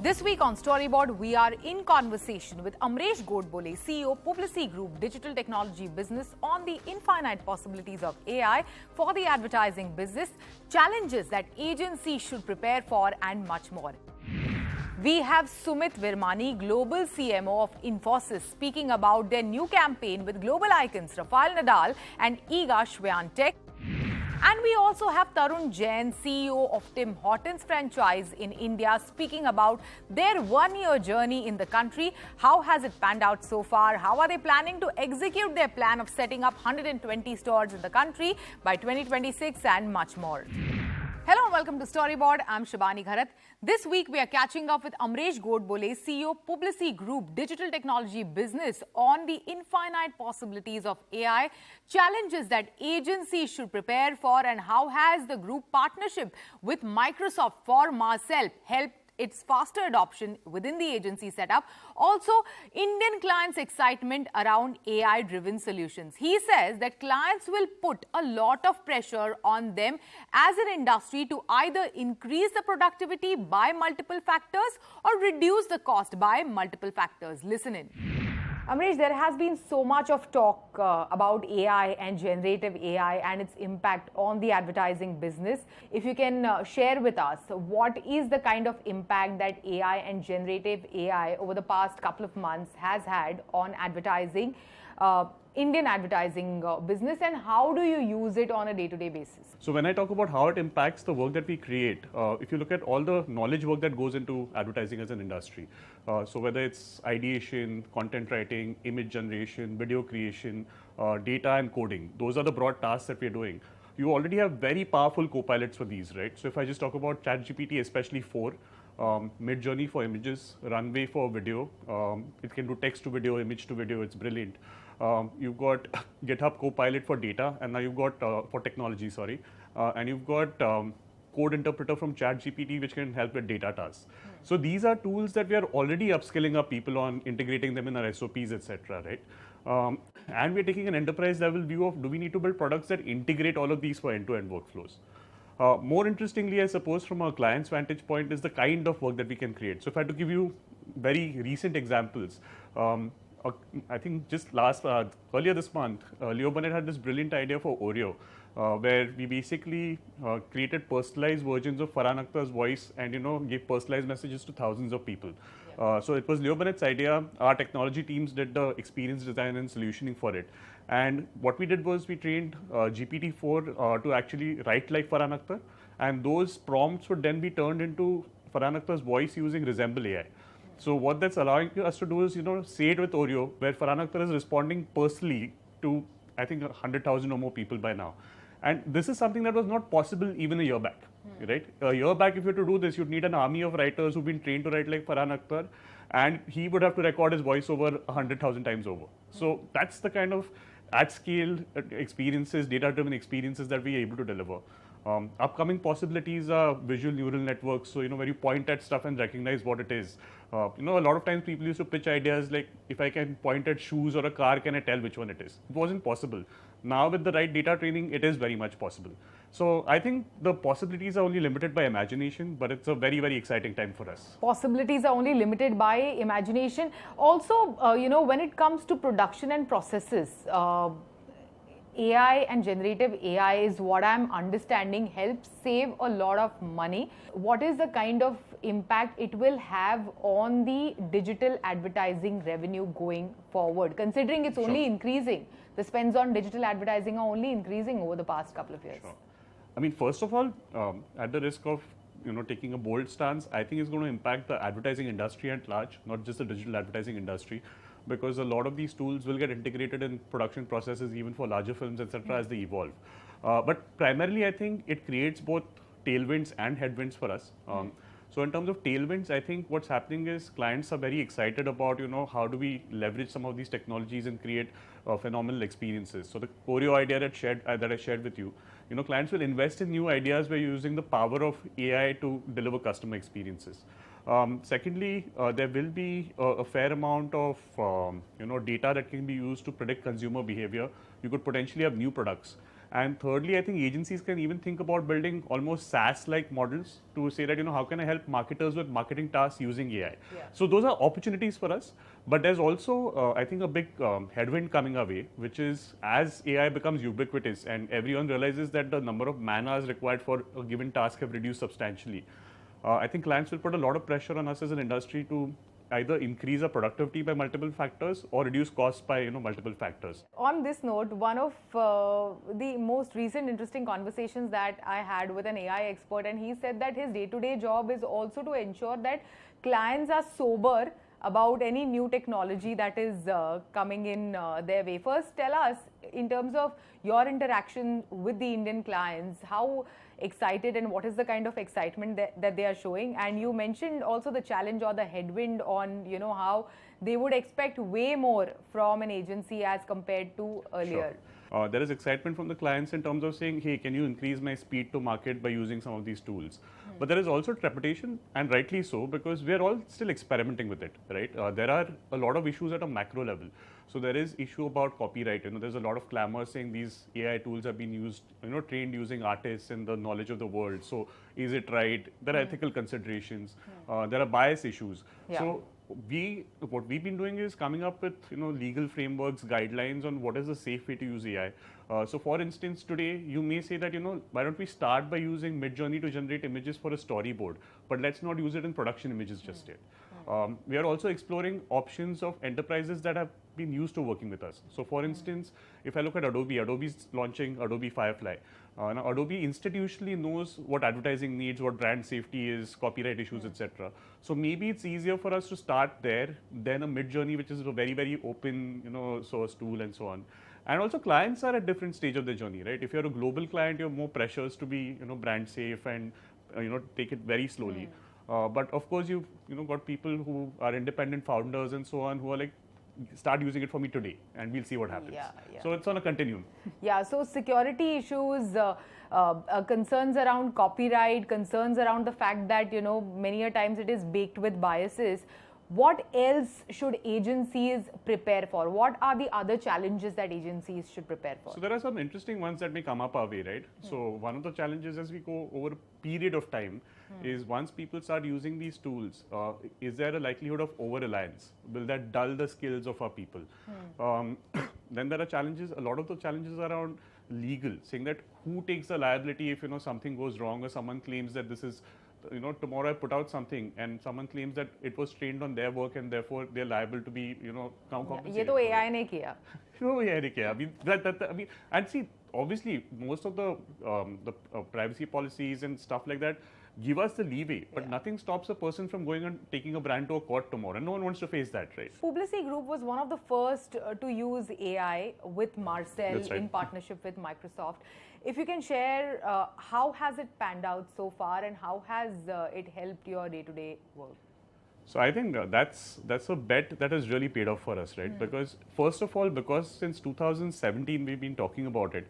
This week on Storyboard, we are in conversation with Amaresh Godbole, CEO, Publicis Groupe, digital technology business, on the infinite possibilities of AI for the advertising business, challenges that agencies should prepare for, and much more. We have Sumit Virmani, Global CMO of Infosys, speaking about their new campaign with global icons Rafael Nadal and Iga Świątek. And we also have Tarun Jain, CEO of Tim Hortons franchise in India, speaking about their one-year journey in the country. How has it panned out so far? How are they planning to execute their plan of setting up 120 stores in the country by 2026 and much more? Hello and welcome to Storyboard. I'm Shibani Gharat. This week we are catching up with Amaresh Godbole, CEO, Publicis Groupe, digital technology business, on the infinite possibilities of AI, challenges that agencies should prepare for, and how has the group partnership with Microsoft for Marcel helped its faster adoption within the agency setup. Also, Indian clients' excitement around AI-driven solutions. He says that clients will put a lot of pressure on them as an industry to either increase the productivity by multiple factors or reduce the cost by multiple factors. Listen in. Amaresh, there has been so much of talk about AI and generative AI and its impact on the advertising business. If you can share with us, what is the kind of impact that AI and generative AI over the past couple of months has had on advertising, Indian advertising business, and how do you use it on a day-to-day basis? So when I talk about how it impacts the work that we create, if you look at all the knowledge work that goes into advertising as an industry, so whether it's ideation, content writing, image generation, video creation, data and coding, those are the broad tasks that we're doing. You already have very powerful co-pilots for these, right? So if I just talk about ChatGPT, especially 4, Mid-Journey for images, Runway for video, it can do text to video, image to video, it's brilliant. You've got GitHub Copilot for data, and now you've got for technology, sorry, and you've got code interpreter from ChatGPT, which can help with data tasks. So these are tools that we are already upskilling our people on, integrating them in our SOPs, etc. Right? And we're taking an enterprise level view of, do we need to build products that integrate all of these for end-to-end workflows? More interestingly, I suppose, from a client's vantage point, is the kind of work that we can create. So if I had to give you very recent examples, I think just earlier this month, Leo Burnett had this brilliant idea for Oreo, where we basically created personalized versions of Farhan Akhtar's voice and, gave personalized messages to thousands of people. Yeah. So it was Leo Burnett's idea. Our technology teams did the experience design and solutioning for it. And what we did was we trained GPT-4 to actually write like Farhan Akhtar, and those prompts would then be turned into Farhan Akhtar's voice using Resemble AI. So what that's allowing us to do is, say it with Oreo, where Farhan Akhtar is responding personally to, I think, 100,000 or more people by now. And this is something that was not possible even a year back, right? A year back, if you were to do this, you'd need an army of writers who've been trained to write like Farhan Akhtar, and he would have to record his voice over 100,000 times over. So that's the kind of at-scale experiences, data-driven experiences that we are able to deliver. Upcoming possibilities are visual neural networks, so where you point at stuff and recognize what it is. A lot of times people used to pitch ideas like, if I can point at shoes or a car, can I tell which one it is? It wasn't possible. Now with the right data training, it is very much possible. So I think the possibilities are only limited by imagination, but it's a very, very exciting time for us. Possibilities are only limited by imagination. Also, when it comes to production and processes, AI and generative AI is what I'm understanding helps save a lot of money. What is the kind of impact it will have on the digital advertising revenue going forward, considering it's only increasing? The spends on digital advertising are only increasing over the past couple of years. Sure. I mean, first of all, at the risk of taking a bold stance, I think it's going to impact the advertising industry at large, not just the digital advertising industry, because a lot of these tools will get integrated in production processes even for larger films, etc. as they evolve. But primarily, I think it creates both tailwinds and headwinds for us. So in terms of tailwinds, I think what's happening is clients are very excited about, how do we leverage some of these technologies and create phenomenal experiences. So the Oreo idea that I shared with you, clients will invest in new ideas by using the power of AI to deliver customer experiences. Secondly, there will be a fair amount of data that can be used to predict consumer behavior. You could potentially have new products. And thirdly, I think agencies can even think about building almost SaaS-like models to say that, how can I help marketers with marketing tasks using AI? Yeah. So those are opportunities for us. But there's also, I think, a big headwind coming our way, which is as AI becomes ubiquitous and everyone realizes that the number of man hours required for a given task have reduced substantially. I think clients will put a lot of pressure on us as an industry to either increase our productivity by multiple factors or reduce costs by multiple factors. On this note, one of the most recent interesting conversations that I had with an AI expert, and he said that his day-to-day job is also to ensure that clients are sober about any new technology that is coming in their way. First, tell us, in terms of your interaction with the Indian clients, how excited and what is the kind of excitement that they are showing? And you mentioned also the challenge or the headwind on how they would expect way more from an agency as compared to earlier. Sure. There is excitement from the clients in terms of saying, hey, can you increase my speed to market by using some of these tools? But there is also trepidation, and rightly so, because we are all still experimenting with it, right? There are a lot of issues at a macro level. So there is issue about copyright. There's a lot of clamor saying these AI tools have been used, trained using artists and the knowledge of the world. So is it right? There are ethical considerations. There are bias issues. Yeah. So what we've been doing is coming up with legal frameworks, guidelines on what is the safe way to use AI. So for instance, today you may say that why don't we start by using Midjourney to generate images for a storyboard, but let's not use it in production images just yet. We are also exploring options of enterprises that have been used to working with us. So for instance, if I look at Adobe's launching Adobe Firefly. Now Adobe institutionally knows what advertising needs, what brand safety is, copyright issues, etc. So maybe it's easier for us to start there than a Midjourney, which is a very, very open source tool and so on. And also clients are at different stage of their journey, right? If you're a global client, you have more pressures to be brand safe and take it very slowly. But of course, you've got people who are independent founders and so on who are like, start using it for me today and we'll see what happens. Yeah. So it's on a continuum. Yeah, so security issues, concerns around copyright, concerns around the fact that, many a times it is baked with biases. What else should agencies prepare for? What are the other challenges that agencies should prepare for? So there are some interesting ones that may come up our way, right? So one of the challenges as we go over a period of time is once people start using these tools, is there a likelihood of over-reliance? Will that dull the skills of our people? Then there are challenges, a lot of the challenges around legal, saying that who takes the liability if something goes wrong or someone claims that this is tomorrow I put out something and someone claims that it was trained on their work and therefore they're liable to be, compensated. ये तो AI ने किया. AI ने किया. I mean, and see, obviously, most of the privacy policies and stuff like that give us the leeway, but nothing stops a person from going and taking a brand to a court tomorrow. And no one wants to face that, right? Publicis Groupe was one of the first to use AI with Marcel in partnership with Microsoft. If you can share, how has it panned out so far and how has it helped your day-to-day work? So I think that's a bet that has really paid off for us, right? Because first of all, because since 2017 we've been talking about it,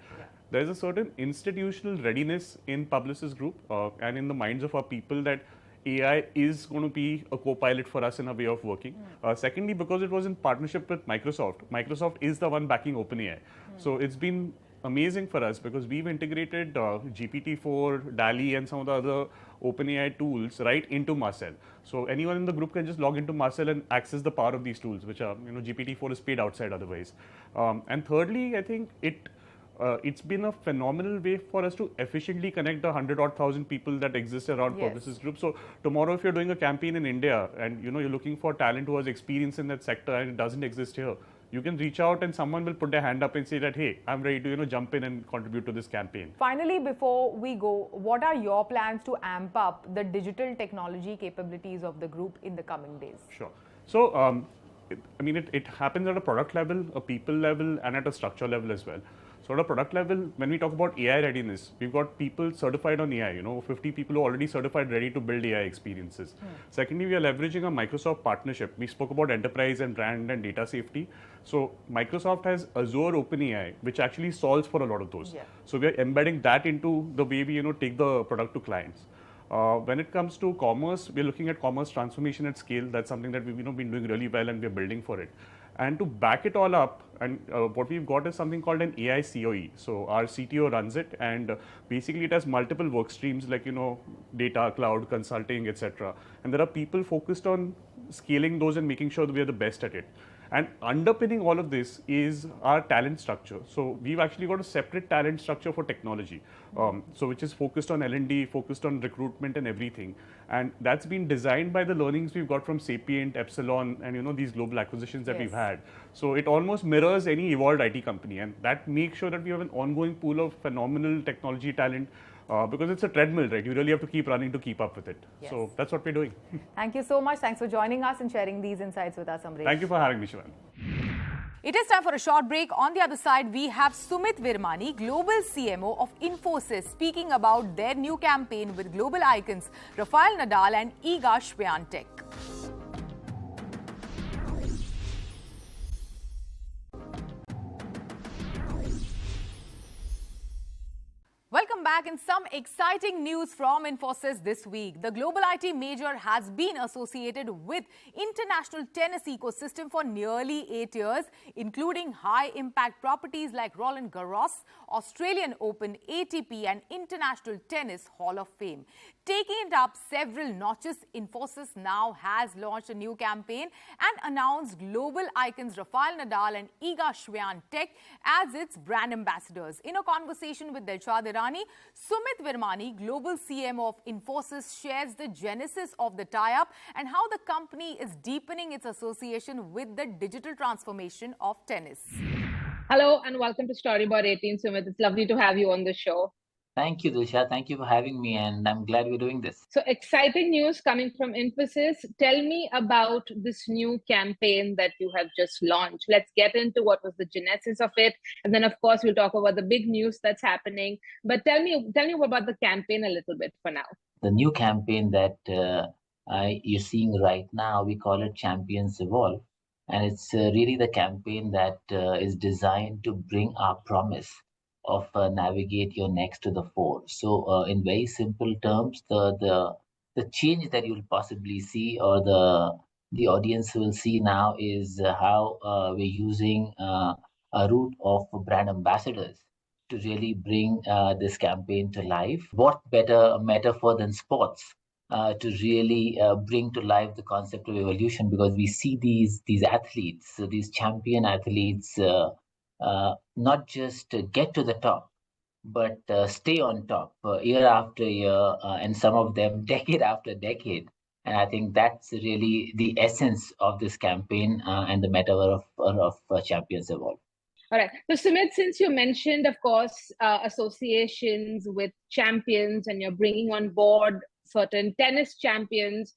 there is a certain institutional readiness in Publicis Groupe and in the minds of our people that AI is going to be a co-pilot for us in a way of working. Secondly, because it was in partnership with Microsoft. Microsoft is the one backing OpenAI. So it's been amazing for us because we've integrated GPT-4, DALL-E and some of the other OpenAI tools right into Marcel. So anyone in the group can just log into Marcel and access the power of these tools, which are, GPT-4 is paid outside otherwise. And thirdly, I think it's been a phenomenal way for us to efficiently connect the 100,000 people that exist around Publicis Groupe. So tomorrow, if you're doing a campaign in India and you're looking for talent who has experience in that sector and it doesn't exist here, you can reach out and someone will put their hand up and say that, hey, I'm ready to jump in and contribute to this campaign. Finally, before we go, what are your plans to amp up the digital technology capabilities of the group in the coming days? Sure. So, it happens at a product level, a people level, and at a structure level as well. So at a product level, when we talk about AI readiness, we've got people certified on AI, 50 people who are already certified, ready to build AI experiences. Secondly, we are leveraging a Microsoft partnership. We spoke about enterprise and brand and data safety. So Microsoft has Azure OpenAI, which actually solves for a lot of those. So we are embedding that into the way we, take the product to clients. When it comes to commerce, we're looking at commerce transformation at scale. That's something that we've been doing really well and we're building for it. And to back it all up, and what we've got is something called an AI COE. So our CTO runs it, and basically it has multiple work streams like data, cloud, consulting, etc. And there are people focused on scaling those and making sure that we are the best at it. And underpinning all of this is our talent structure. So we've actually got a separate talent structure for technology, so which is focused on L&D, focused on recruitment and everything. And that's been designed by the learnings we've got from Sapient, Epsilon, and these global acquisitions that we've had. So it almost mirrors any evolved IT company, and that makes sure that we have an ongoing pool of phenomenal technology talent. Because it's a treadmill, right? You really have to keep running to keep up with it. Yes. So that's what we're doing. Thank you so much. Thanks for joining us and sharing these insights with us, Amaresh. Thank you for having me, Shivan. It is time for a short break. On the other side, we have Sumit Virmani, Global CMO of Infosys, speaking about their new campaign with global icons Rafael Nadal and Iga Świątek. Welcome back. In some exciting news from Infosys this week, the global IT major has been associated with international tennis ecosystem for nearly 8 years, including high-impact properties like Roland Garros, Australian Open, ATP, and International Tennis Hall of Fame. Taking it up several notches, Infosys now has launched a new campaign and announced global icons Rafael Nadal and Iga Świątek as its brand ambassadors. In a conversation with Dilshad Irani, Sumit Virmani, Global CMO of Infosys, shares the genesis of the tie-up and how the company is deepening its association with the digital transformation of tennis. Hello and welcome to Storyboard 18, Sumit. It's lovely to have you on the show. Thank you, Dilshad. Thank you for having me, and I'm glad we're doing this. So exciting news coming from Infosys. Tell me about this new campaign that you have just launched. Let's get into what was the genesis of it, and then of course we'll talk about the big news that's happening. But tell me about the campaign a little bit for now. The new campaign that you're seeing right now, we call it Champions Evolve, and it's really the campaign that is designed to bring our promise of navigate your next to the fore. So in very simple terms, the change that you'll possibly see, or the audience will see now, is how we're using a route of brand ambassadors to really bring this campaign to life. What better metaphor than sports to really bring to life the concept of evolution, because we see these athletes, these champion athletes, not just get to the top, but stay on top year after year, and some of them decade after decade. And I think that's really the essence of this campaign and the metaphor of Champions Evolve. All right. So Sumit, since you mentioned, of course, associations with champions, and you're bringing on board certain tennis champions,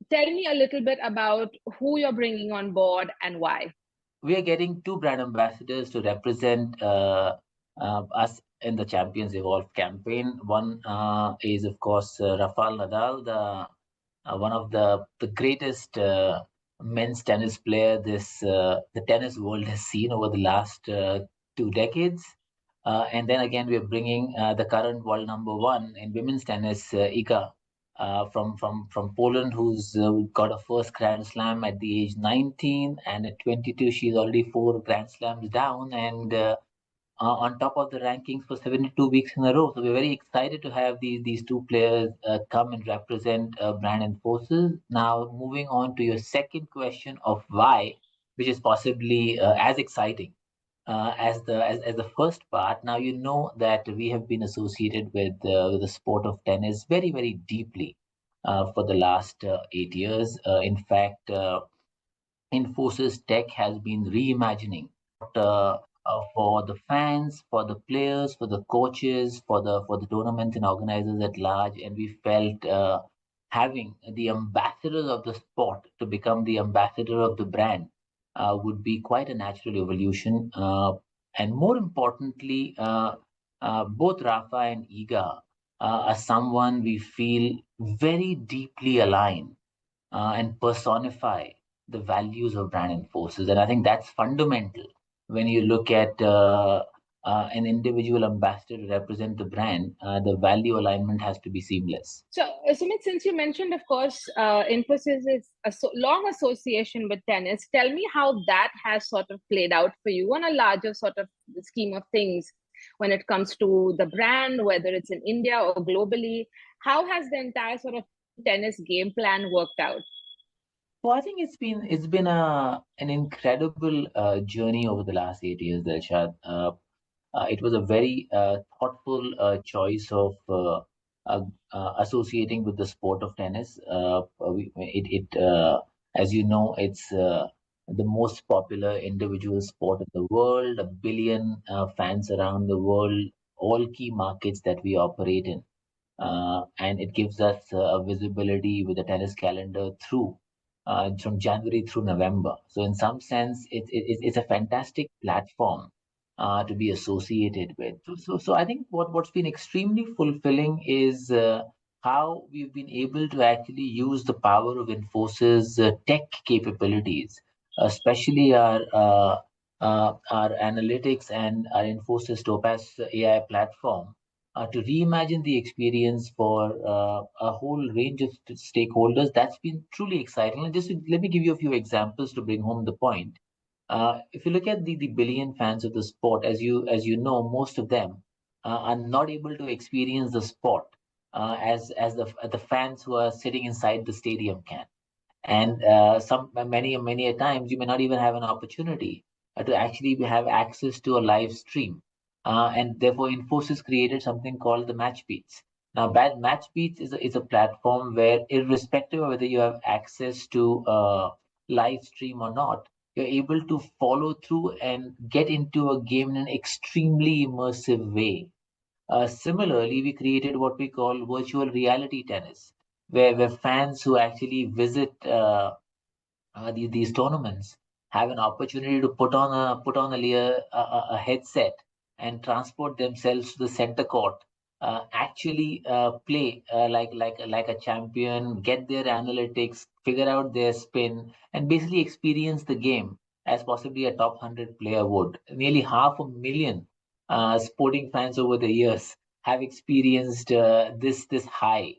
tell me a little bit about who you're bringing on board and why. We are getting two brand ambassadors to represent us in the Champions Evolve campaign. One is, of course, Rafael Nadal, one of the greatest men's tennis player the tennis world has seen over the last 2 decades. And then again, we're bringing the current world number one in women's tennis, Iga, from Poland, who's got a first Grand Slam at the age 19, and at 22 she's already 4 Grand Slams down, and on top of the rankings for 72 weeks in a row. So we're very excited to have these two players come and represent brand Infosys. Now, moving on to your second question of why, which is possibly as exciting as the first part. Now, you know that we have been associated with the sport of tennis very, very deeply for the last 8 years. In fact, Infosys Tech has been reimagining for the fans, for the players, for the coaches, for the tournaments and organizers at large. And we felt having the ambassadors of the sport to become the ambassador of the brand would be quite a natural evolution. And more importantly, both Rafa and Iga are someone we feel very deeply aligned and personify the values of brand Infosys. And I think that's fundamental when you look at an individual ambassador to represent the brand, the value alignment has to be seamless. So, Sumit, since you mentioned, of course, Infosys is a long association with tennis. Tell me how that has sort of played out for you on a larger sort of scheme of things when it comes to the brand, whether it's in India or globally. How has the entire sort of tennis game plan worked out? Well, I think it's been an incredible journey over the last 8 years, Dilshad. It was a very thoughtful choice of associating with the sport of tennis. As you know, it's the most popular individual sport in the world. 1 billion fans around the world, all key markets that we operate in, and it gives us a visibility with the tennis calendar through from January through November. So in some sense, it's a fantastic platform to be associated with. So I think what's been extremely fulfilling is how we've been able to actually use the power of Infosys tech capabilities, especially our analytics and our Infosys Topaz AI platform, to reimagine the experience for a whole range of stakeholders. That's been truly exciting. And let me give you a few examples to bring home the point. If you look at the billion fans of the sport, as you know, most of them are not able to experience the sport as the fans who are sitting inside the stadium can. And many a times you may not even have an opportunity to actually have access to a live stream. And therefore, Infosys created something called the Match Beats. Now, Match Beats is a platform where, irrespective of whether you have access to live stream or not, you're able to follow through and get into a game in an extremely immersive way. Similarly, we created what we call virtual reality tennis, where fans who actually visit these tournaments have an opportunity to put on a headset and transport themselves to the center court, actually play like a champion, get their analytics, figure out their spin, and basically experience the game as possibly a top 100 player would. Nearly 500,000 sporting fans over the years have experienced this high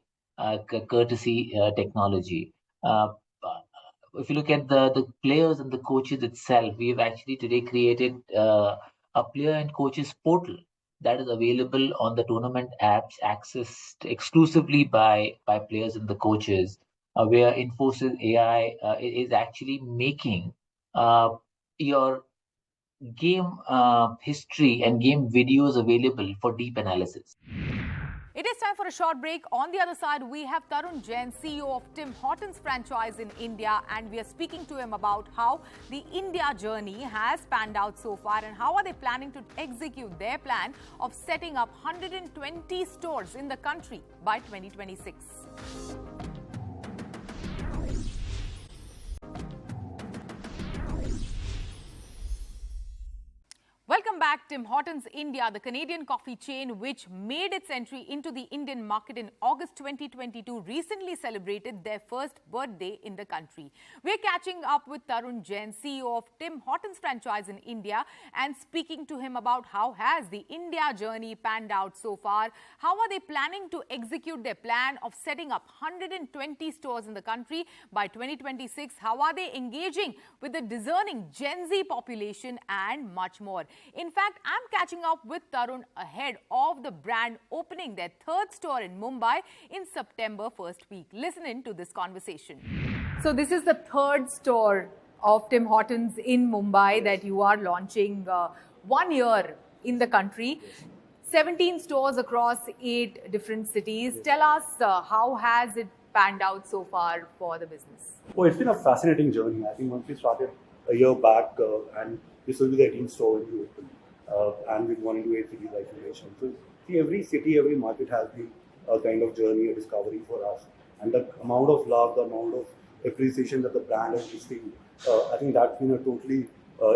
courtesy technology. If you look at the players and the coaches itself, we've actually today created a player and coaches portal that is available on the tournament apps, accessed exclusively by players and the coaches, where Infosys AI is actually making your game history and game videos available for deep analysis. It is time for a short break. On the other side, we have Tarun Jain, CEO of Tim Hortons franchise in India, and we are speaking to him about how the India journey has panned out so far and how are they planning to execute their plan of setting up 120 stores in the country by 2026. Welcome back. Tim Hortons India, the Canadian coffee chain which made its entry into the Indian market in August 2022, recently celebrated their first birthday in the country. We're catching up with Tarun Jain, CEO of Tim Hortons franchise in India, and speaking to him about how has the India journey panned out so far, how are they planning to execute their plan of setting up 120 stores in the country by 2026, how are they engaging with the discerning Gen Z population, and much more. In fact, I'm catching up with Tarun ahead of the brand opening their third store in Mumbai in September first week. Listen in to this conversation. So this is the third store of Tim Hortons in Mumbai that you are launching 1 year in the country. 17 stores across 8 different cities. Tell us how has it panned out so far for the business? Well, it's been a fascinating journey. I think once we started a year back, and this will be the 18th store when we open, and with 1 into 8 cities like you mentioned. So, see, every city, every market has been a kind of journey, a discovery for us. And the amount of love, the amount of appreciation that the brand has received, I think that's been a totally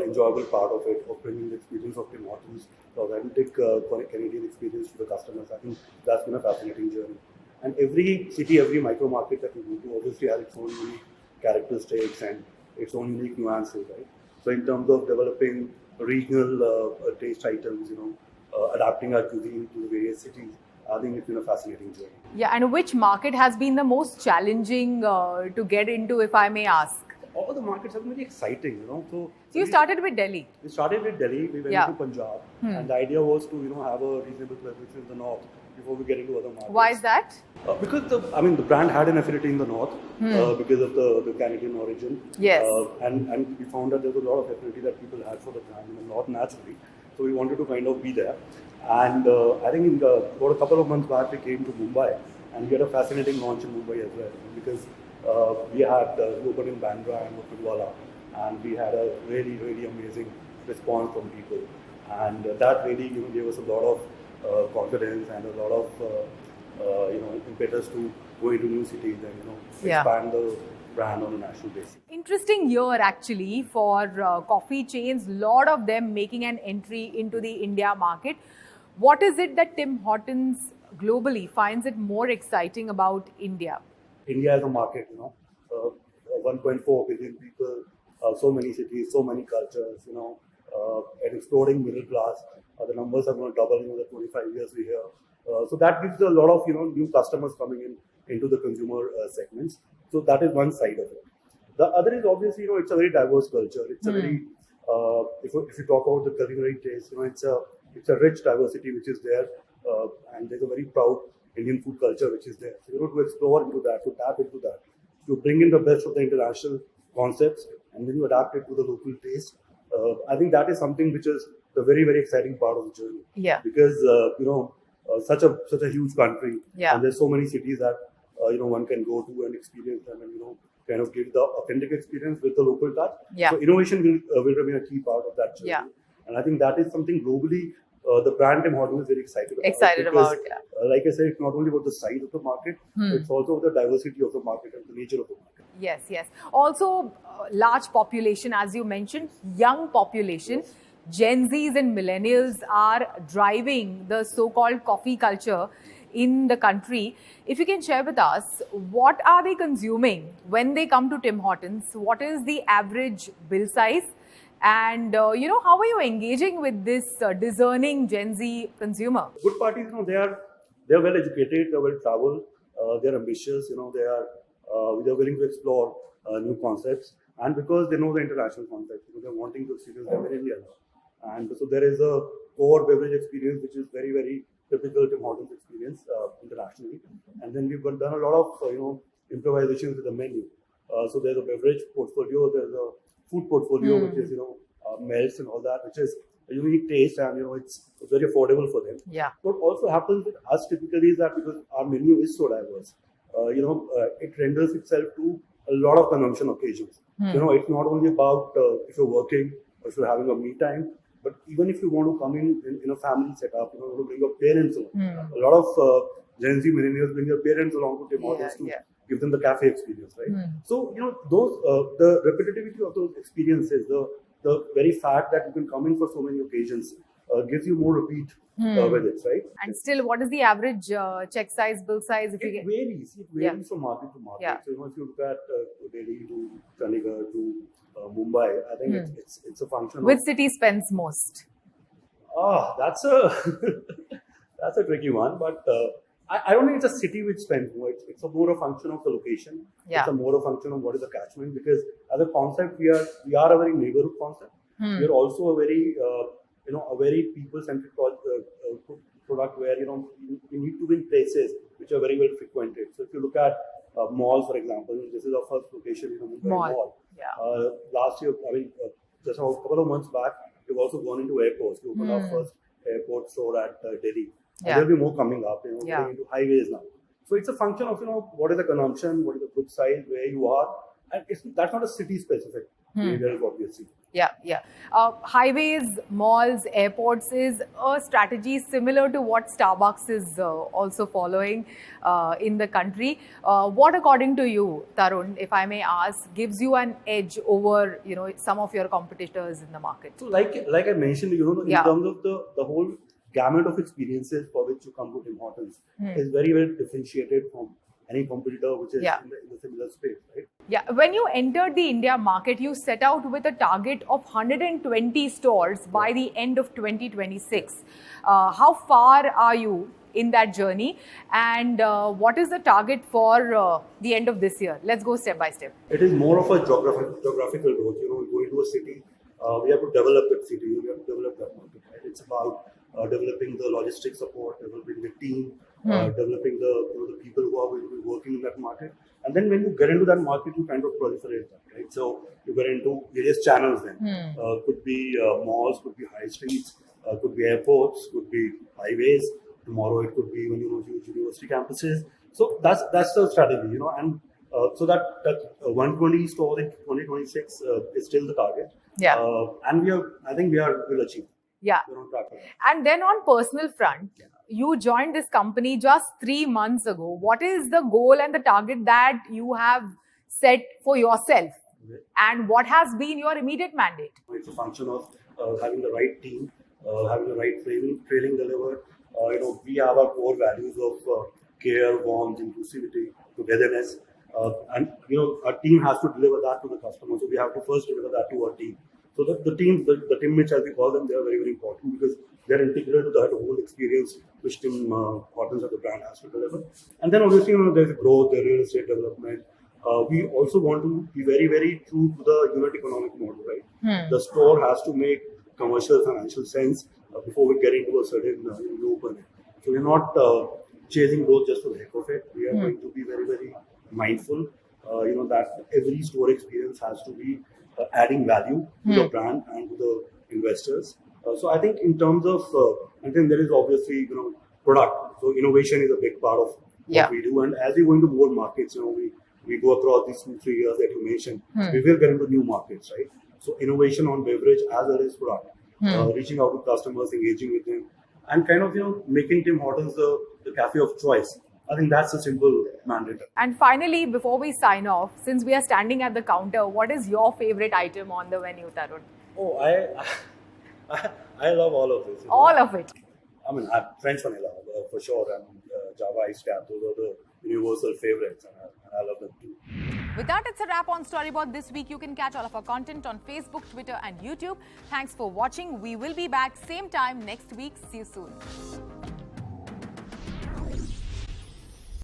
enjoyable part of it, of bringing the experience of Tim Hortons, authentic Canadian experience to the customers. I think that's been a fascinating journey. And every city, every micro market that we go to obviously has its own unique characteristics and its own unique nuances, right? So in terms of developing regional taste items, adapting our cuisine to the various cities. I think it's been a fascinating journey. Yeah, and which market has been the most challenging to get into, if I may ask? All the markets have been very exciting, So you started with Delhi. We started with Delhi, we went to Punjab, and the idea was to, have a reasonable presence in the north before we get into other markets. Why is that? Because the brand had an affinity in the north because of the Canadian origin. Yes. And we found that there was a lot of affinity that people had for the brand in the north naturally. So we wanted to kind of be there. And I think about a couple of months back, we came to Mumbai, and we had a fascinating launch in Mumbai as well, because we opened in Bandra and Lokhandwala, and we had a really, really amazing response from people. And that really gave us a lot of confidence and a lot of impetus to go into new cities and expand the brand on a national basis. Interesting year actually for coffee chains, lot of them making an entry into the India market. What is it that Tim Hortons globally finds it more exciting about India? India as a market, 1.4 billion people, so many cities, so many cultures, an exploding middle class. The numbers are going to double in the 25 years we hear. So that gives a lot of new customers coming into the consumer segments. So that is one side of it. The other is obviously it's a very diverse culture. It's a very if you talk about the culinary taste, it's a rich diversity which is there, and there's a very proud Indian food culture which is there. So to explore into that, to tap into that, to bring in the best of the international concepts, and then you adapt it to the local taste. I think that is something which is the very, very exciting part of the journey. Yeah. Because such a huge country, and there's so many cities that one can go to and experience them, and kind of give the authentic experience with the local touch. Yeah. So innovation will remain a key part of that journey. Yeah. And I think that is something globally the brand Tim Hortons is very excited about. Like I said, it's not only about the size of the market, it's also the diversity of the market and the nature of the market. Yes, yes. Also, large population, as you mentioned, young population. Yes. Gen Zs and millennials are driving the so-called coffee culture in the country. If you can share with us, what are they consuming when they come to Tim Hortons? What is the average bill size? And, how are you engaging with this discerning Gen Z consumer? Good parties, they're well educated, they're well traveled, they're ambitious, they're willing to explore new concepts. And because they know the international concepts, they're wanting to experience them in India now. And so there is a core beverage experience which is very, very typical Tim Hortons experience internationally. And then we've done a lot of, improvisations with the menu. So there's a beverage portfolio, there's a food portfolio, which is, melts and all that, which is a unique taste, and, it's very affordable for them. Yeah. What also happens with us typically is that because our menu is so diverse, it renders itself to a lot of consumption occasions. It's not only about if you're working or if you're having a me time, but even if you want to come in a family setup, you want to bring your parents along. A lot of Gen Z millennials bring their parents along to Tim Hortons to give them the cafe experience, right? So, those the repetitivity of those experiences, the very fact that you can come in for so many occasions gives you more repeat with it, right? And still, what is the average check size, bill size? It varies from market to market. Yeah. So, if you look at Delhi to Chandigarh to Mumbai, I think it's a function Which city spends most? That's a tricky one, but I don't think it's a city which spends more. It's a more a function of the location. Yeah. It's a more a function of what is the catchment, because as a concept we are a very neighborhood concept. We are also a very a very people-centric product where you need to be in places which are very well frequented. So if you look at malls, for example, this is our first location in a Mumbai mall. Yeah. Last year, just a couple of months back, we've also gone into airports. We opened our first airport store at Delhi. Yeah. There'll be more coming up, getting into highways now. So it's a function of, what is the consumption, what is the good size, where you are. And that's not a city specific behavior is what we are seeing. Yeah, yeah. Highways, malls, airports is a strategy similar to what Starbucks is also following in the country. What, according to you, Tarun, if I may ask, gives you an edge over, some of your competitors in the market? So like I mentioned, in terms of the whole gamut of experiences for which you come to Tim Hortons is very well differentiated from any competitor which is in the similar space, right? Yeah, when you entered the India market, you set out with a target of 120 stores by the end of 2026. How far are you in that journey, and what is the target for the end of this year? Let's go step by step. It is more of a geographical growth. Going to a city, we have to develop that city, we have to develop that market, right? It's about developing the logistics support, developing the team, developing the people who are going to be working in that market. And then when you get into that market, you kind of proliferate that, right? So you get into various channels then. Could be malls, could be high streets, could be airports, could be highways. Tomorrow it could be even huge university campuses. So that's the strategy, and so that 120 stores in 2026 is still the target. Yeah. And we'll achieve. Yeah. We're on track for that. And then on personal front, you joined this company just 3 months ago. What is the goal and the target that you have set for yourself? And what has been your immediate mandate? It's a function of having the right team, having the right training delivered. We have our core values of care, warmth, inclusivity, togetherness. And our team has to deliver that to the customer. So we have to first deliver that to our team. So the teammates, as we call them, they are very, very important because they're integral to that whole experience which Tim Hortons as the brand has to deliver. And then obviously, there's growth, there's real estate development. We also want to be very, very true to the unit economic model, right? The store has to make commercial, financial sense before we get into a certain open it. So we're not chasing growth just for the heck of it. We are going to be very, very mindful, that every store experience has to be adding value to the brand and to the investors. So I think in terms of, and then there is obviously, product. So innovation is a big part of what we do. And as we go into more markets, we go across these 2-3 years that you mentioned, we will get into new markets, right? So innovation on beverage as well as product, reaching out to customers, engaging with them, and kind of, making Tim Hortons the cafe of choice. I think that's a simple mandate. And finally, before we sign off, since we are standing at the counter, what is your favorite item on the menu, Tarun? Oh, I love all of this. All of it. I mean, French vanilla for sure, and Java iced cap. Those are the universal favorites, and I love them too. With that, it's a wrap on Storyboard this week. You can catch all of our content on Facebook, Twitter, and YouTube. Thanks for watching. We will be back same time next week. See you soon.